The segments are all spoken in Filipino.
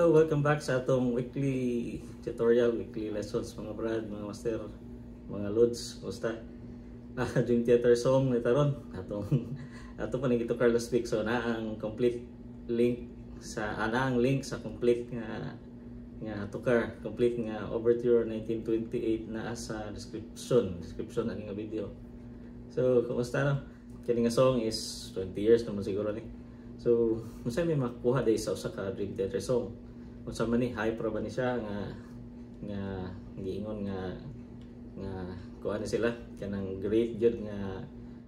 Welcome back sa atong weekly tutorial, weekly lessons mga brad, mga master, mga lods. Basta Dream Theater song ni taron ato pa ni Gito Carlos Vic. So na ang complete link sa ang link sa complete nga tukar, complete nga Overture 1928 na sa description ang nga video. So kumusta no? Kini nga song is 20 years naman siguro ni. So unsa may makuha day sa usa ka Dream Theater song? Unsa man ni hype ra ba ni siya nga giingon nga kuha na sila kanang great gyud nga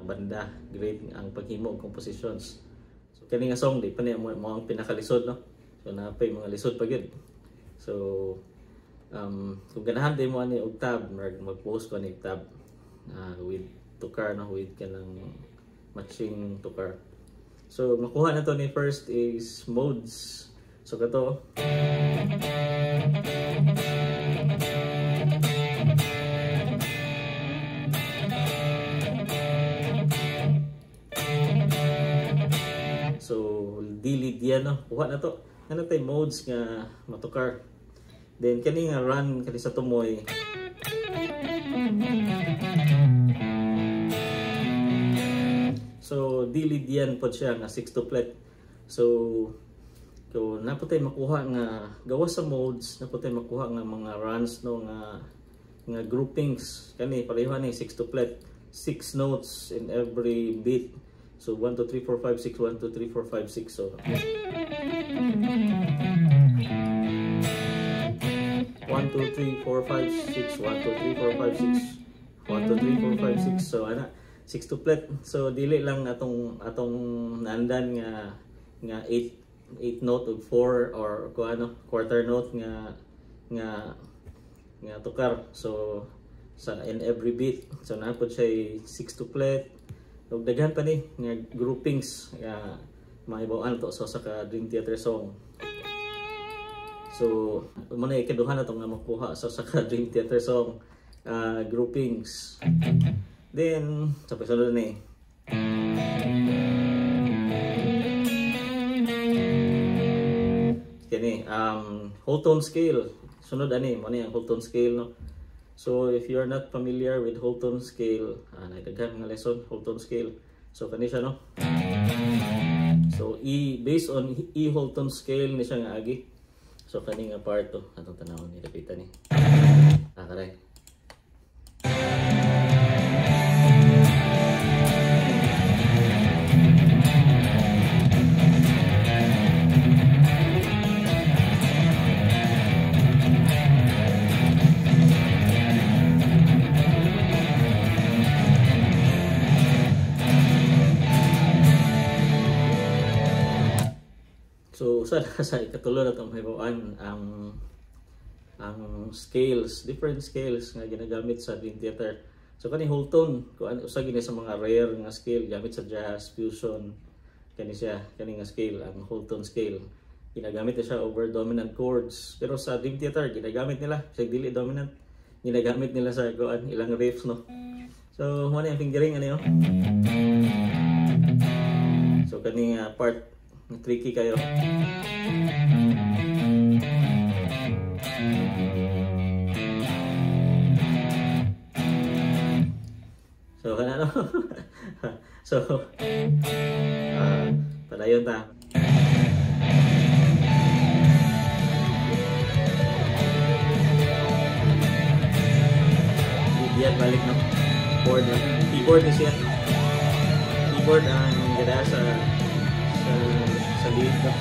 banda, great ang paghimo og compositions. So kani nga song di pa ni mo ang pinakalisod no. So napay mga lisod pa gyud. So kung ganahan din mo ani og tab, mag-post ko ni tab with tukar no, with kanang matching tukar. So makuha na to ni first is modes. So kato so delete yan no, kuha na to. Ano tayo modes nga matukar. Then kani nga run kani sa tumoy. So delete yan po siya nga 6-flat. So kung naputay makuha nga gawa sa modes, naputay makuha nga mga runs no nga groupings kani pareho ni 6-flat, 6 notes in every beat. So 1 2 3 4 5 6 1 2 3 4 5 6. So 1 2 3 4 5 6 1 2 3 4 5 6 1 2 3 4 5 6. So ana 6-flat. So dili lang atong naandan nga 8 note og 4 or kuano quarter note nga tukar. So sa in every beat. So napod siya 6-flat. Ug daghan pa ni nga groupings nga maibaw-an to sa ka Dream Theater song. So mo na ikaduha na to nga makuha sa ka Dream Theater song groupings. Then sa sunod ni kani whole tone scale. Sunod ani mo ni ang whole tone scale no. So if you are not familiar with whole tone scale, nagdaghan nga lesson whole tone scale. So kani siya no. So based on E whole tone scale ni siya nga agi. So kani nga part to atong tanawon ni dapitan ni. Karay. So usa sa ikatulo na itong mahibawan ang scales, different scales nga ginagamit sa Dream Theater. So kani whole tone, usa gini sa mga rare nga scale gamit sa jazz, fusion, kani siya, kani nga scale, ang whole tone scale. Ginagamit na siya over dominant chords. Pero sa Dream Theater, ginagamit nila sa dili dominant. Ginagamit nila sa ilang riffs, no. So, mo na yung fingering ano yun. So, kani part tricky kayo. So, kana no. So, padayon ta. Diyan balik na board na. Keyboard na siya. Keyboard ang gada sa lead no.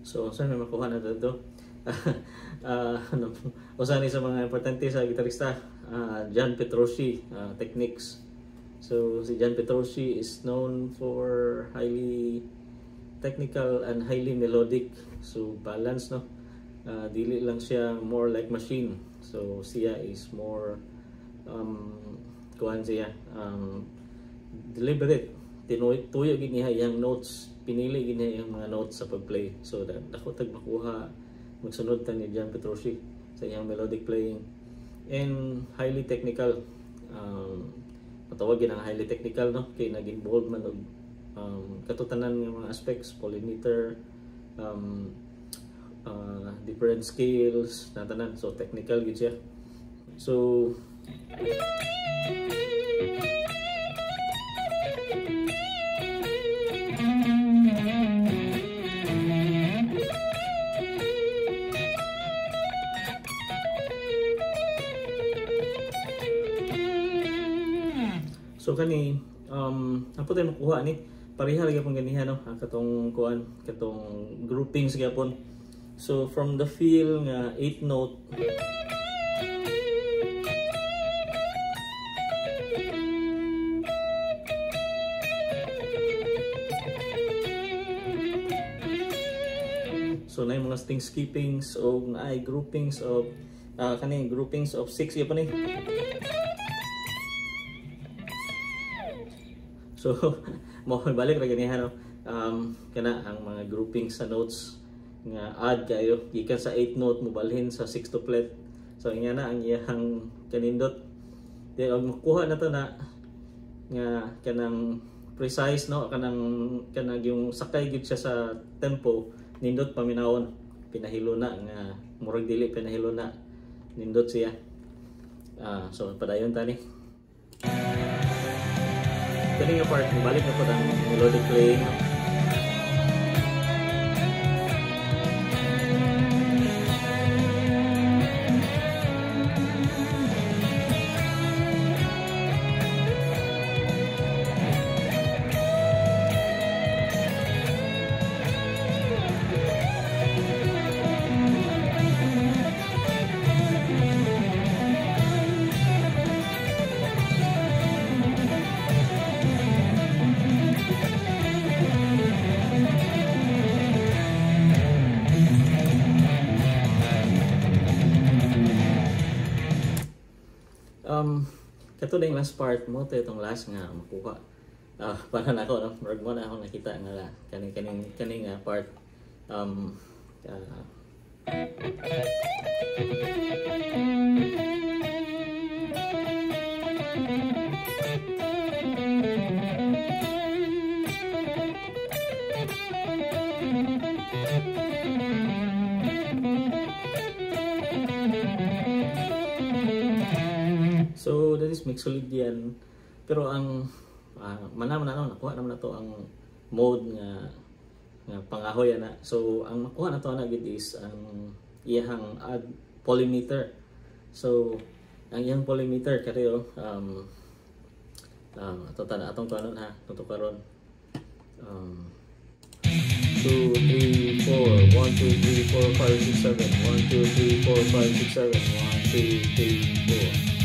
So, saan may makuha na dito? Usa ni sa mga importante sa gitarista, John Petrucci techniques. So, si John Petrucci is known for highly technical and highly melodic. So, balance, no? Dili lang siya more like machine. So, siya is more kuhan siya deliberate. Tuyo gid niya yung notes, pinili gid niya yung mga notes sa pagplay. So ako tag makuha magsunod ta ni John Petrucci sa iyang melodic playing and highly technical. Patawagin ang highly technical, no, kay nag-involve man og katutanan ng mga aspects, polymeter, different scales, natanan. So technical gid siya. So kani apo tayo makuha ni pareha lagi pang ganihan, no, katong kuan, katong groupings gyapon. So from the feel nga 8 note so na yung mga string skippings o na ay groupings of kani groupings of 6 gyapon ni. So, mo balik ra ganihan, no. Kana ang mga grouping sa notes nga add kayo gikan sa 8 note mo balhin sa 6 tuplet. So inya na ang iyang kanindot. Then og makuha na to na nga kanang precise, no, kanang yung sakay gid siya sa tempo, nindot paminawon, pinahilo na nga murag dili pinahilo na nindot siya. So padayon tani. Kani nga part, balik na po ang melodic playing. Kato na yung last part mo, ito itong last nga makuha. Para na ako, no? Murag mo na ako nakita nga kaning part. So that is mixolid yan. Pero ang manaman na nakuha naman na to ang mode nga pangahoy na. So ang makuha na to na gid is ang iyang add polymeter. So ang iyang polymeter kayo atong kanon ha, tuto karon 2 3 4 1 2 3 4 5 6 7 1 2 3 4 5 6 7 1 2 3 4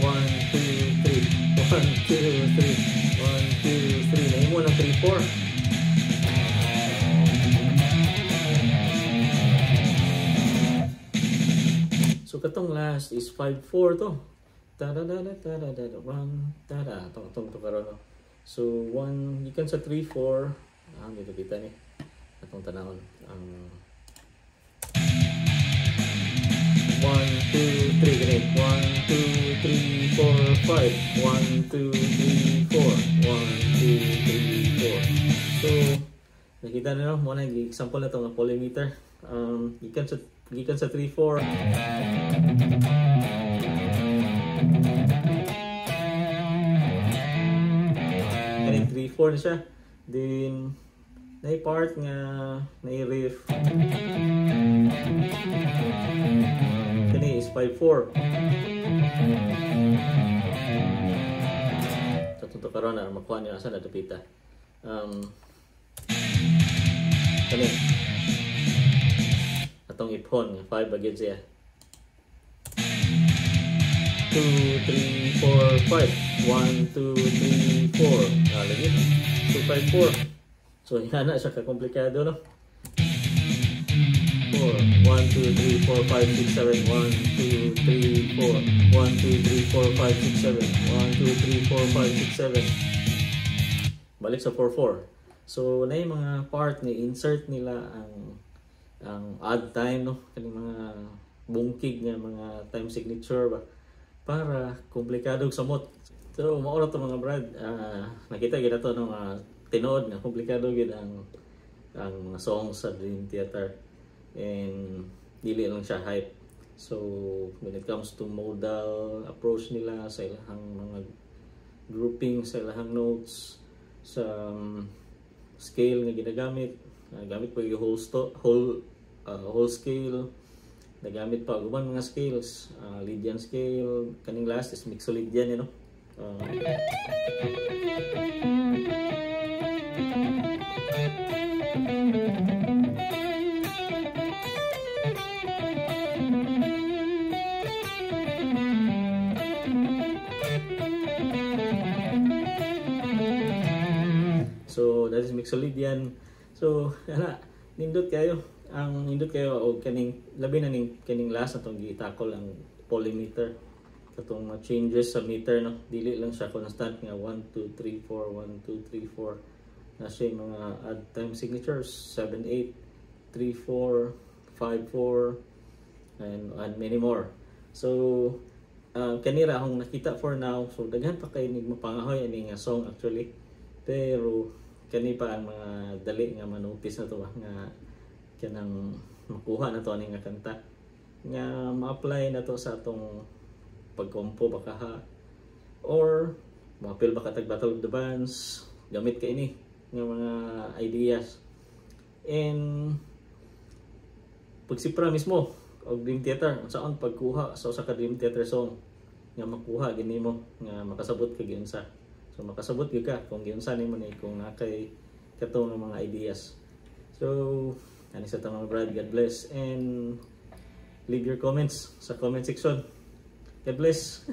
1, 2, 3. 1, 2, 3. 1, 2, 3. Nahimo ng 3, 4. So katong last is 5-4 to. Tada da da da da da 1 tada tong karon. So 1 gikan sa 3-4. Dito kita ni atong tanawon. 1, 2, 3 gani. 1, 2, 3, 4, 5. 1, 2, 3, 4. 1, 2, 3, 4. So nakita niyo mo na example na to ng polymeter. Gikan sa 3-4. Kaning 3-4 na siya. Then na part nga na riff. Kani is 5-4. So tuto karon na makuha niyo asa na dapita. Kani atong iphon nga 5 bagid siya. 2, 3, 4, 5. 1, 2, 3, 4. Lagi. 2, 5, 4. So yan na siya kakomplikado, no? 4. 1, 2, 3, 4, 5, 6, 7. 1, 2, 3, 4. 1, 2, 3, 4, 5, 6, 7. 1, 2, 3, 4, 5, 6, 7. Balik sa 4, 4. So na yung mga part ni insert nila ang odd time, no? Kaning mga bungkig nga mga time signature ba para komplikado samot. So mao ra to mga brad, nakita gid ato no tinuod nga komplikado gid ang song sa Dream Theater and dili lang siya hype. So when it comes to modal approach nila sa ilahang mga grouping, sa ilahang notes, sa scale nga ginagamit, gamit pa yung whole scale, nagamit pa uban mga scales, Lydian scale, kaning last is Mixolydian, you know. So that is Mixolydian. So nindot kayo og kaning labi na ning kaning last atong gi-tackle ang polymeter, katong mga changes sa meter, no, dili lang siya constant nga 1 2 3 4 1 2 3 4 na siya mga odd time signatures 7 8 3 4 5 4 and many more. So kanira akong nakita for now, so daghan pa kay nig mapangahoy ani nga song actually, pero kani pa ang mga dali nga manotice na to nga kanang makuha na to ani nga kanta nga ma-apply na to sa atong pagkompo baka ha, or mapil baka tag Battle of the Bands, gamit ka ini nga mga ideas. And pagsipra mismo og Dream Theater unsaon pagkuha sa usa ka Dream Theater song nga makuha gini mo nga makasabot ka giunsa. So makasabot gyud ka kung giunsa nimo ni kung nakay katong mga ideas. So ani sa tamang brad, God bless, and leave your comments sa comment section. God bless.